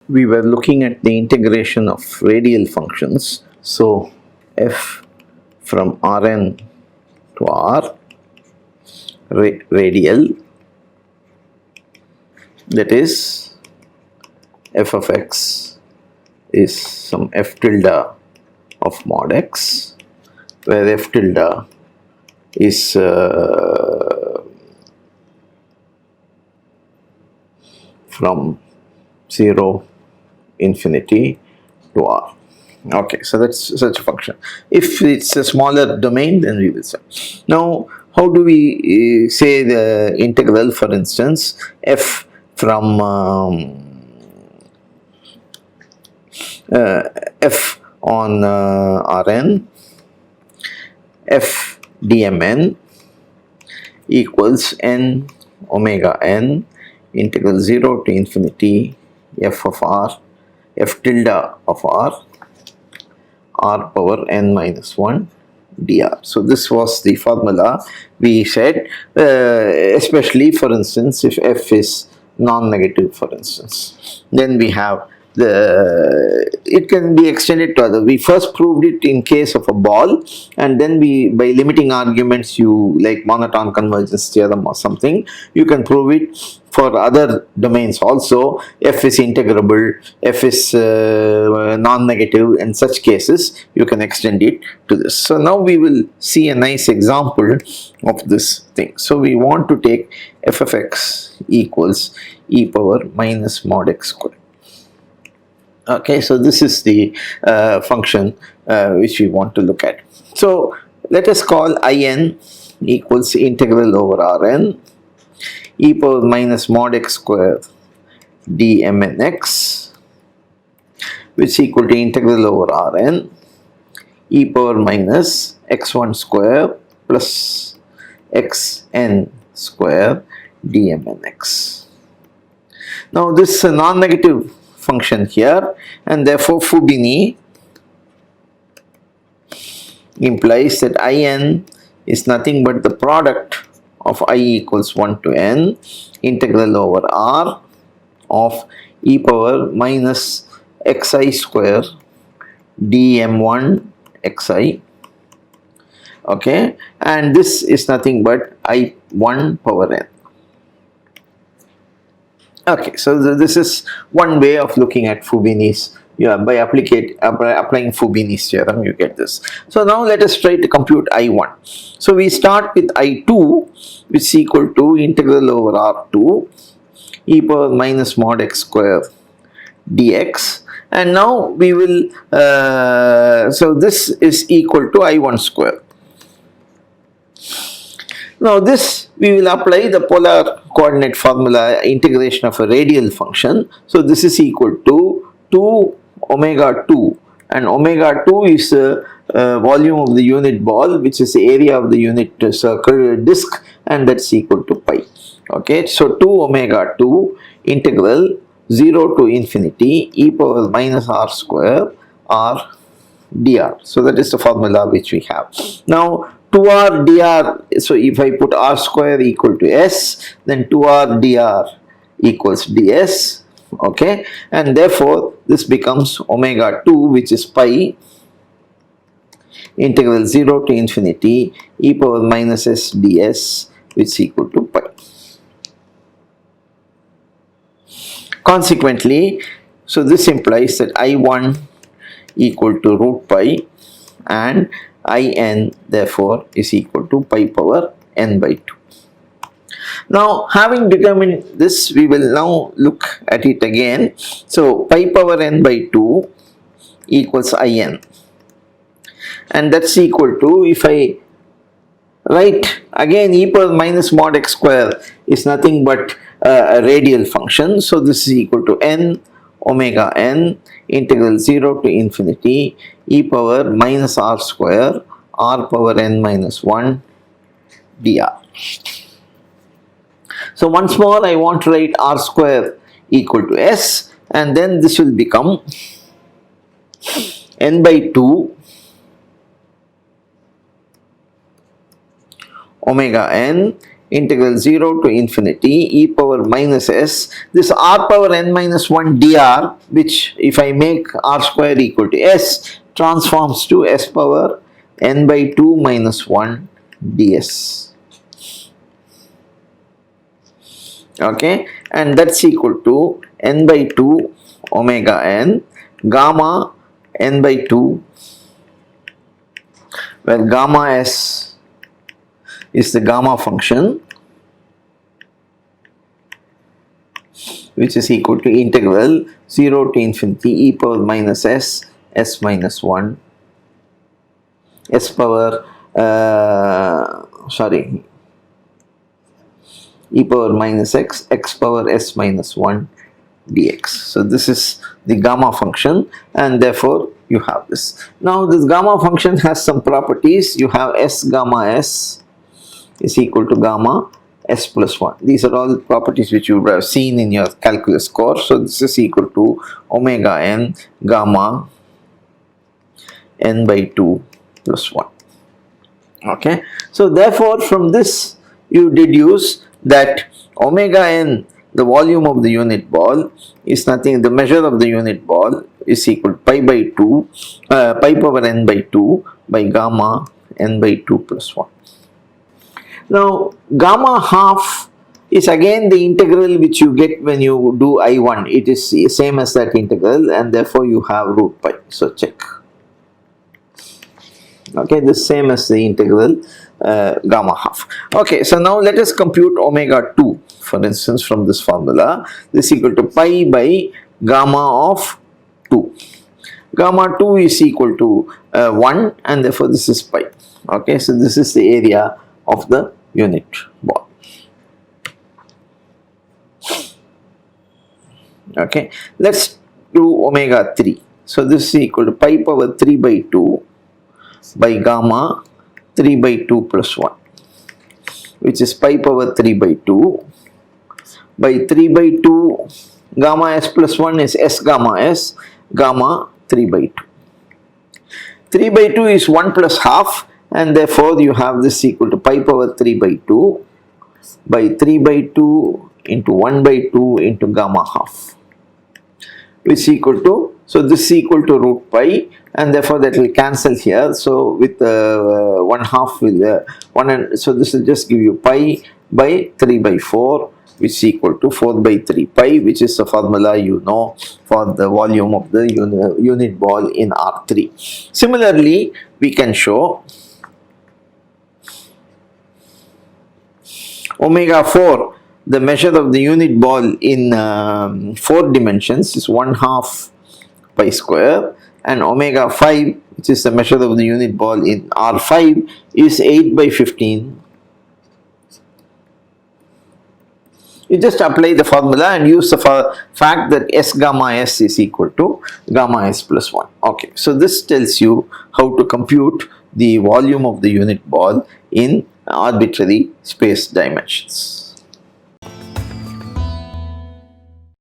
we were looking at the integration of radial functions. So f from Rn to R radial, that is f of x is some f tilde of mod x, where f tilde is from 0 infinity to R. Okay, so that's such a function. If it's a smaller domain, then we will say. Now, how do we say the integral? For instance, f from f on Rn, f dmn equals n omega n integral 0 to infinity f of r, f tilde of r power n minus 1 dr. So this was the formula we said, especially for instance if f is non-negative, for instance, then we have it can be extended to other. We first proved it in case of a ball, and then we, by limiting arguments, you like monotone convergence theorem or something, you can prove it for other domains also. F is integrable, f is non-negative, in such cases you can extend it to this. So now we will see a nice example of this thing. So we want to take f of x equals e power minus mod x squared. Okay, so this is the function which we want to look at. So let us call in equals integral over Rn e power minus mod x squared dmnx, which is equal to integral over Rn e power minus x1 square plus xn square dmnx. Now this is a non-negative function here, and therefore Fubini implies that in is nothing but the product of I equals 1 to n integral over r of e power minus xi square dm1 xi. Okay, and this is nothing but I1 power n. Okay, so this is one way of looking at Fubini's. By applying Fubini's theorem, you get this. So now let us try to compute I1. So we start with I2, which is equal to integral over R2 e power minus mod x square dx, and now we will so this is equal to I1 square. Now this we will apply the polar coordinate formula, integration of a radial function. So this is equal to 2 omega 2, and omega 2 is the volume of the unit ball, which is the area of the unit circle disk, and that's equal to pi. Okay, so 2 omega 2 integral 0 to infinity e power minus r square r dr. So that is the formula which we have. Now 2r dr, so if I put r square equal to s, then 2r dr equals ds. Okay, and therefore this becomes omega 2, which is pi integral 0 to infinity e power minus s ds, which is equal to pi. Consequently, so this implies that I1 equal to root pi, and In therefore is equal to pi power n by 2. Now having determined this, we will now look at it again. So pi power n by 2 equals In, and that's equal to, if I write again, e power minus mod x square is nothing but a radial function. So this is equal to n omega n integral 0 to infinity e power minus r square r power n minus 1 dr. So once more I want to write r square equal to s, and then this will become n by 2 omega n integral 0 to infinity e power minus s, this r power n minus 1 dr, which if I make r square equal to s, transforms to s power n by 2 minus 1 ds. Okay, and that's equal to n by 2 omega n gamma n by 2, where gamma s is the gamma function, which is equal to integral 0 to infinity e power minus s, s minus 1, s power e power minus x, x power s minus 1 dx. So this is the gamma function, and therefore you have this. Now this gamma function has some properties. You have s gamma s is equal to gamma s plus 1. These are all properties which you would have seen in your calculus course. So this is equal to omega n gamma n by 2 plus 1. Okay, so therefore from this you deduce that omega n, the volume of the unit ball, is nothing, the measure of the unit ball is equal to pi by 2, pi power n by 2 by gamma n by 2 plus 1. Now gamma half is again the integral which you get when you do I1. It is same as that integral, and therefore you have root pi. So check. Okay, the same as the integral gamma half. Okay, so now let us compute omega 2, for instance, from this formula. This is equal to pi by gamma of 2. Gamma 2 is equal to 1, and therefore this is pi. Okay, so this is the area of the unit ball. Okay, let's do omega 3. So this is equal to pi power 3 by 2 by gamma 3 by 2 plus 1, which is pi power 3 by 2 by 3 by 2, gamma s plus 1 is s gamma s, gamma 3 by 2. 3 by 2 is 1 plus half, and therefore you have this equal to pi power 3 by 2 by 3 by 2 into 1 by 2 into gamma half, which is equal to, so this is equal to root pi, and therefore that will cancel here. So with 1 half will 1, and so this will just give you pi by 3 by 4, which is equal to 4 by 3 pi, which is the formula you know for the volume of the unit ball in R3. Similarly, we can show omega 4, the measure of the unit ball in 4 dimensions, is 1/2 pi square, and omega 5, which is the measure of the unit ball in R5, is 8 by 15. You just apply the formula and use the fact that s gamma s is equal to gamma s plus 1. Okay, so this tells you how to compute the volume of the unit ball in arbitrary space dimensions.